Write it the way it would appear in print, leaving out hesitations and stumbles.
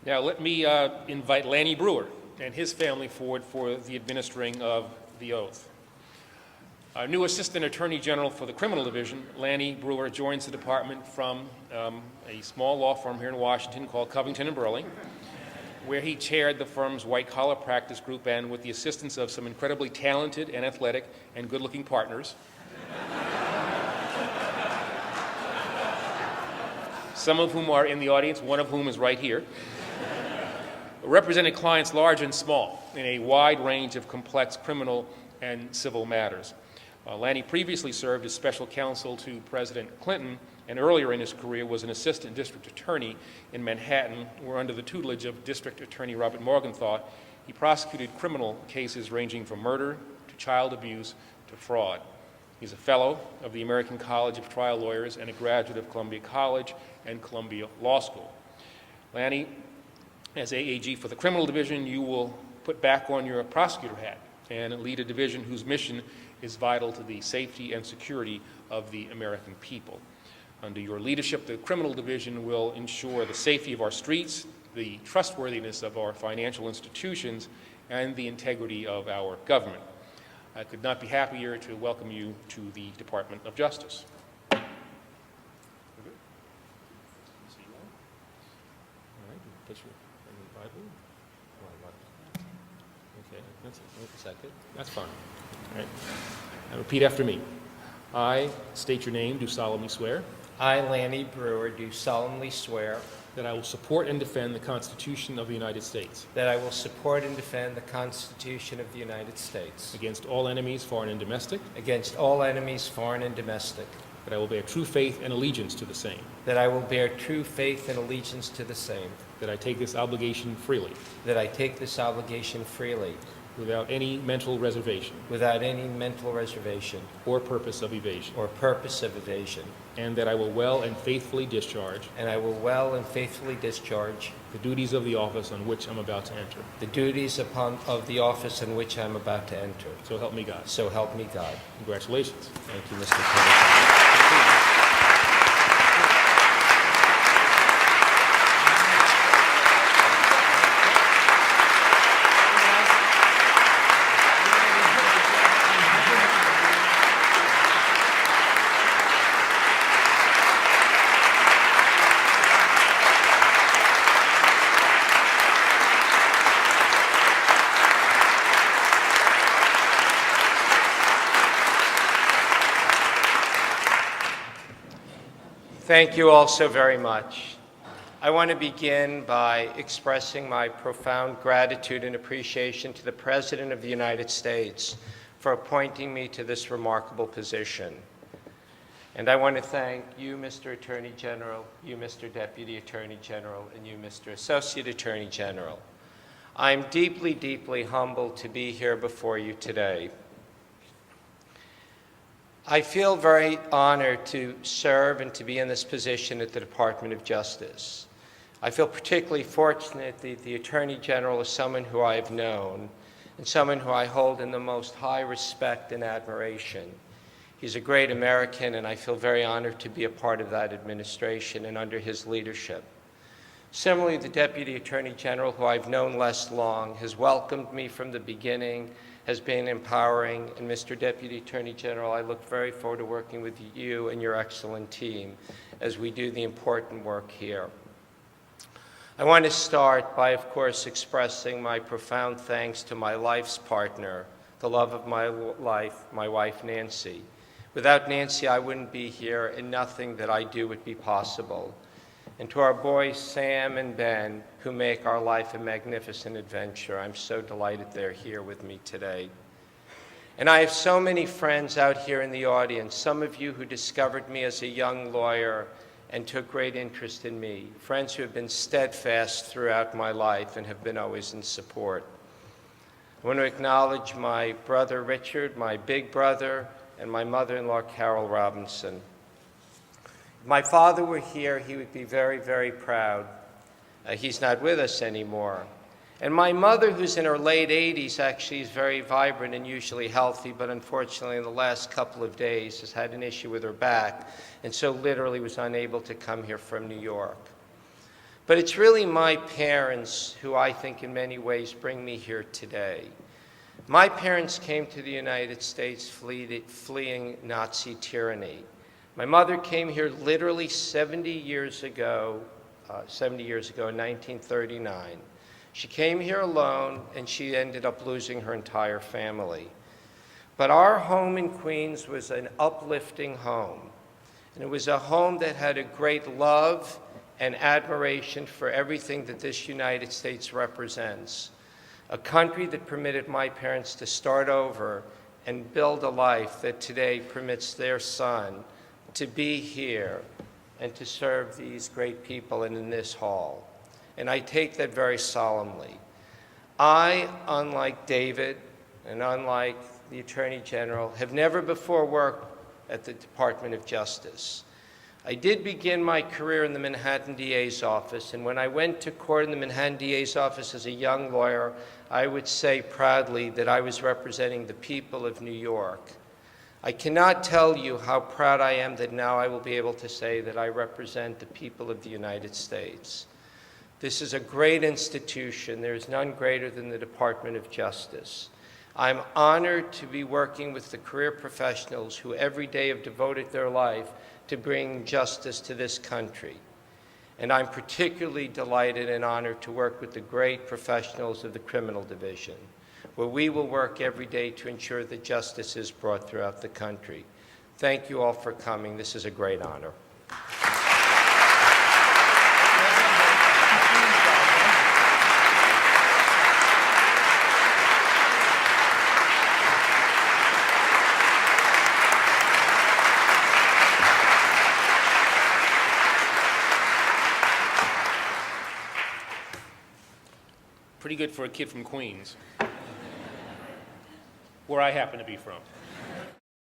Now let me invite Lanny Breuer and his family forward for the administering of the oath. Our new Assistant Attorney General for the Criminal Division, Lanny Breuer, joins the department from a small law firm here in Washington called Covington & Burling, where he chaired the firm's white-collar practice group, and with the assistance of some incredibly talented and athletic and good-looking partners, some of whom are in the audience, one of whom is right here, represented clients large and small in a wide range of complex criminal and civil matters. Lanny previously served as special counsel to President Clinton, and earlier in his career was an assistant district attorney in Manhattan, where under the tutelage of District Attorney Robert Morgenthau, he prosecuted criminal cases ranging from murder to child abuse to fraud. He's a fellow of the American College of Trial Lawyers and a graduate of Columbia College and Columbia Law School. Lanny, as AAG for the Criminal Division, you will put back on your prosecutor hat and lead a division whose mission is vital to the safety and security of the American people. Under your leadership, the Criminal Division will ensure the safety of our streets, the trustworthiness of our financial institutions, and the integrity of our government. I could not be happier to welcome you to the Department of Justice. That's fine. All right. Now repeat after me. I state your name, do solemnly swear I, Lanny Breuer, do solemnly swear that I will support and defend the Constitution of the United States that I will support and defend the Constitution of the United States against all enemies, foreign and domestic, against all enemies, foreign and domestic, that I will bear true faith and allegiance to the same, that I will bear true faith and allegiance to the same, that I take this obligation freely, that I take this obligation freely, without any mental reservation without any mental reservation or purpose of evasion, or purpose of evasion, and that I will well and faithfully discharge and I will well and faithfully discharge the duties of the office on which I'm about to enter. the duties of the office in which I'm about to enter. So help me God. So help me God. Congratulations. Thank you, Mr. President. Thank you all so very much. I want to begin by expressing my profound gratitude and appreciation to the President of the United States for appointing me to this remarkable position. And I want to thank you, Mr. Attorney General, you, Mr. Deputy Attorney General, and you, Mr. Associate Attorney General. I'm deeply, deeply humbled to be here before you today. I feel very honored to serve and to be in this position at the Department of Justice. I feel particularly fortunate that the Attorney General is someone who I have known and someone who I hold in the most high respect and admiration. He's a great American, and I feel very honored to be a part of that administration and under his leadership. Similarly, the Deputy Attorney General, who I've known less long, has welcomed me from the beginning, has been empowering, and Mr. Deputy Attorney General, I look very forward to working with you and your excellent team as we do the important work here. I want to start by, of course, expressing my profound thanks to my life's partner, the love of my life, my wife, Nancy. Without Nancy, I wouldn't be here, and nothing that I do would be possible. And to our boys, Sam and Ben, who make our life a magnificent adventure, I'm so delighted they're here with me today. And I have so many friends out here in the audience, some of you who discovered me as a young lawyer and took great interest in me, friends who have been steadfast throughout my life and have been always in support. I want to acknowledge my brother Richard, my big brother, and my mother-in-law Carol Robinson. If my father were here, he would be very, very proud. He's not with us anymore. And my mother, who's in her late 80s, actually is very vibrant and usually healthy, but unfortunately in the last couple of days has had an issue with her back, and so literally was unable to come here from New York. But it's really my parents who I think in many ways bring me here today. My parents came to the United States fleeing Nazi tyranny. My mother came here literally 70 years ago in 1939. She came here alone, and she ended up losing her entire family. But our home in Queens was an uplifting home, and it was a home that had a great love and admiration for everything that this United States represents. A country that permitted my parents to start over and build a life that today permits their son to be here and to serve these great people and in this hall. And I take that very solemnly. I, unlike David and unlike the Attorney General, have never before worked at the Department of Justice. I did begin my career in the Manhattan DA's office, and when I went to court in the Manhattan DA's office as a young lawyer, I would say proudly that I was representing the people of New York. I cannot tell you how proud I am that now I will be able to say that I represent the people of the United States. This is a great institution. There is none greater than the Department of Justice. I'm honored to be working with the career professionals who every day have devoted their life to bring justice to this country. And I'm particularly delighted and honored to work with the great professionals of the criminal division, where we will work every day to ensure that justice is brought throughout the country. Thank you all for coming. This is a great honor. Pretty good for a kid from Queens, where I happen to be from.